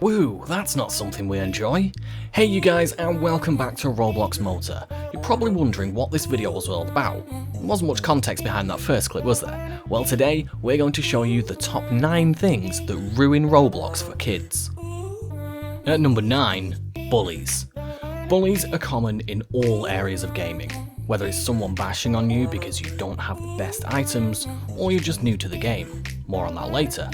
Woo, that's not something we enjoy. Hey you guys, and welcome back to Roblox Motor. You're probably wondering what this video was all about. There wasn't much context behind that first clip, was there? Well, today we're going to show you the top 9 things that ruin Roblox for kids. At number 9, bullies. Bullies are common in all areas of gaming, whether it's someone bashing on you because you don't have the best items, or you're just new to the game. More on that later.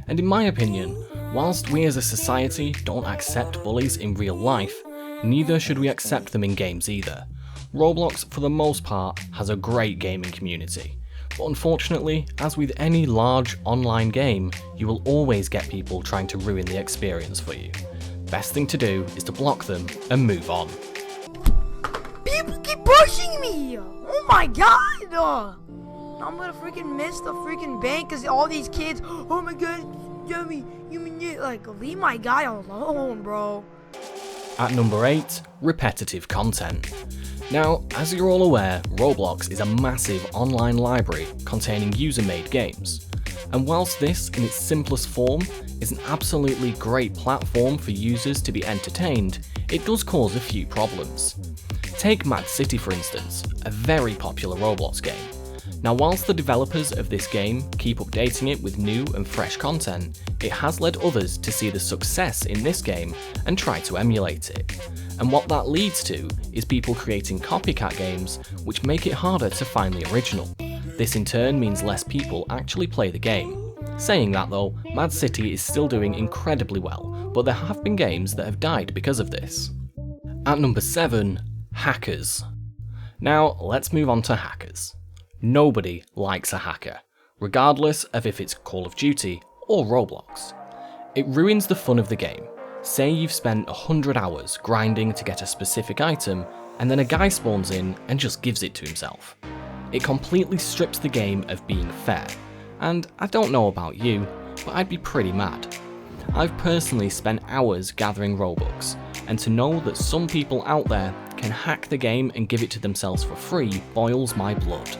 And in my opinion, whilst we as a society don't accept bullies in real life, neither should we accept them in games either. Roblox, for the most part, has a great gaming community, but unfortunately, as with any large online game, you will always get people trying to ruin the experience for you. Best thing to do is to block them and move on. People keep pushing me! Oh my god! I'm gonna freaking miss the freaking bank because all these kids, oh my god, Joey, you mean it? Like, leave my guy alone, bro. At number 8, repetitive content. Now, as you're all aware, Roblox is a massive online library containing user-made games. And whilst this, in its simplest form, is an absolutely great platform for users to be entertained, it does cause a few problems. Take Mad City for instance, a very popular Roblox game. Now whilst the developers of this game keep updating it with new and fresh content, it has led others to see the success in this game and try to emulate it. And what that leads to is people creating copycat games which make it harder to find the original. This in turn means less people actually play the game. Saying that though, Mad City is still doing incredibly well, but there have been games that have died because of this. At number 7, hackers. Now let's move on to hackers. Nobody likes a hacker, regardless of if it's Call of Duty or Roblox. It ruins the fun of the game. Say you've spent 100 hours grinding to get a specific item, and then a guy spawns in and just gives it to himself. It completely strips the game of being fair, and I don't know about you, but I'd be pretty mad. I've personally spent hours gathering Robux, and to know that some people out there can hack the game and give it to themselves for free boils my blood.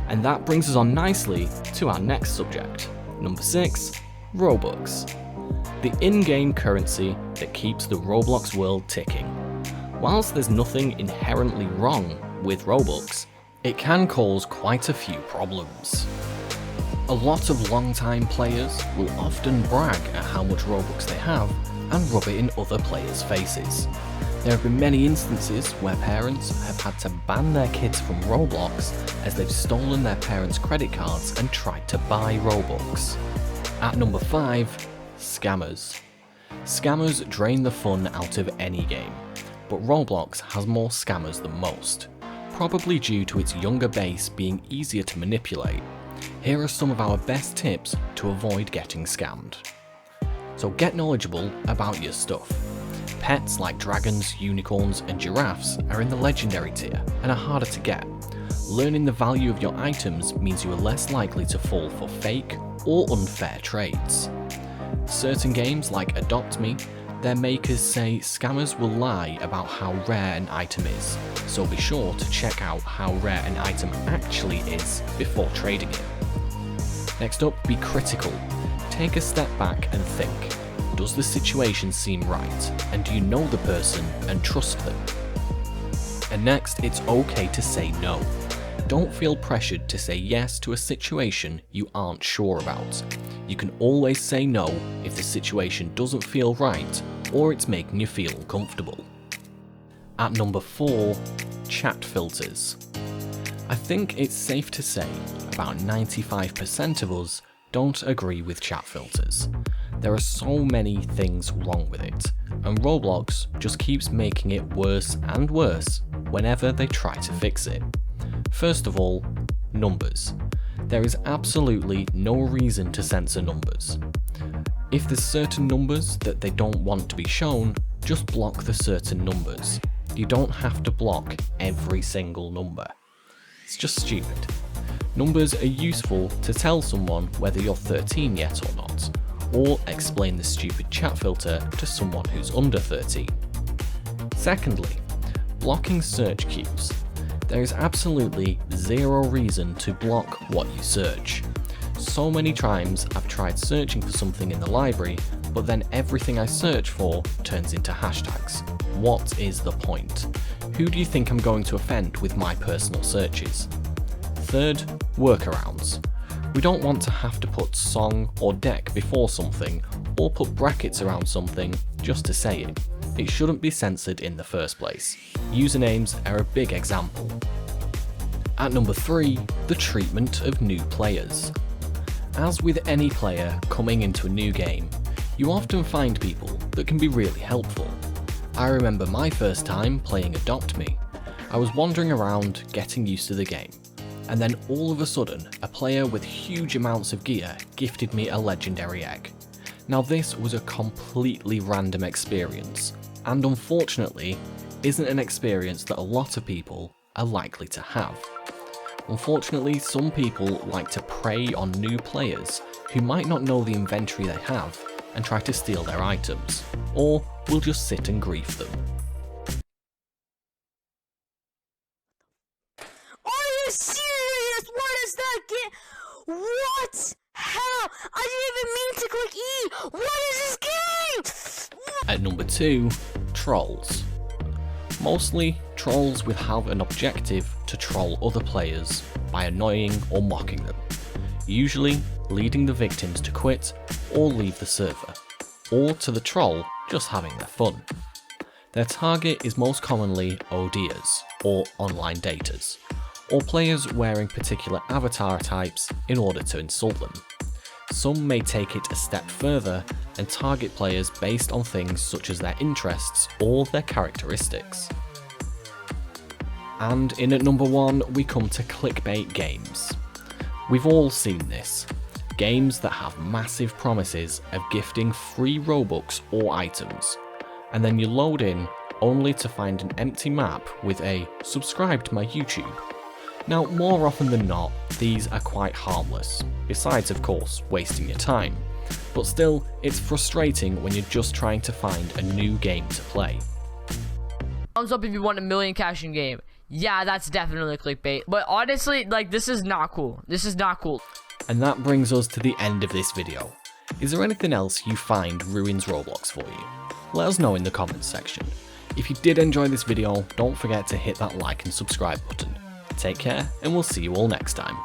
And that brings us on nicely to our next subject. Number 6, Robux. The in-game currency that keeps the Roblox world ticking. Whilst there's nothing inherently wrong with Robux, it can cause quite a few problems. A lot of long-time players will often brag at how much Robux they have and rub it in other players' faces. There have been many instances where parents have had to ban their kids from Roblox as they've stolen their parents' credit cards and tried to buy Robux. At number 5, scammers. Scammers drain the fun out of any game, but Roblox has more scammers than most, probably due to its younger base being easier to manipulate. Here are some of our best tips to avoid getting scammed. So get knowledgeable about your stuff. Pets like dragons, unicorns and giraffes are in the legendary tier and are harder to get. Learning the value of your items means you are less likely to fall for fake or unfair trades. Certain games like Adopt Me, their makers say scammers will lie about how rare an item is, so be sure to check out how rare an item actually is before trading it. Next up, be critical. Take a step back and think. Does the situation seem right, and do you know the person and trust them? And next, it's okay to say no. Don't feel pressured to say yes to a situation you aren't sure about. You can always say no if the situation doesn't feel right or it's making you feel uncomfortable. At number 4, chat filters. I think it's safe to say about 95% of us don't agree with chat filters. There are so many things wrong with it, and Roblox just keeps making it worse and worse whenever they try to fix it. First of all, numbers. There is absolutely no reason to censor numbers. If there's certain numbers that they don't want to be shown, just block the certain numbers. You don't have to block every single number. It's just stupid. Numbers are useful to tell someone whether you're 13 yet or not, or explain the stupid chat filter to someone who's under 13. Secondly, blocking search queues. There is absolutely zero reason to block what you search. So many times I've tried searching for something in the library, but then everything I search for turns into hashtags. What is the point? Who do you think I'm going to offend with my personal searches? Third, workarounds. We don't want to have to put song or deck before something, or put brackets around something just to say it. It shouldn't be censored in the first place. Usernames are a big example. At number 3, the treatment of new players. As with any player coming into a new game, you often find people that can be really helpful. I remember my first time playing Adopt Me. I was wandering around getting used to the game, and then all of a sudden a player with huge amounts of gear gifted me a legendary egg. Now this was a completely random experience, and unfortunately isn't an experience that a lot of people are likely to have. Unfortunately, some people like to prey on new players who might not know the inventory they have and try to steal their items, or will just sit and grief them. Are you serious? What is that game? What? How? I didn't even mean to click E! What is this game? At number 2, trolls. Mostly, trolls will have an objective to troll other players by annoying or mocking them, usually leading the victims to quit or leave the server, or to the troll just having their fun. Their target is most commonly ODers, or online daters, or players wearing particular avatar types in order to insult them. Some may take it a step further and target players based on things such as their interests or their characteristics. And in at number 1, we come to clickbait games. We've all seen this. Games that have massive promises of gifting free Robux or items, and then you load in only to find an empty map with a "subscribe to my YouTube." Now, more often than not, these are quite harmless, besides of course wasting your time, but still, it's frustrating when you're just trying to find a new game to play. Thumbs up if you want a million cash in game. Yeah, that's definitely clickbait. But honestly, like, this is not cool. This is not cool. And that brings us to the end of this video. Is there anything else you find ruins Roblox for you? Let us know in the comments section. If you did enjoy this video, don't forget to hit that like and subscribe button. Take care, and we'll see you all next time.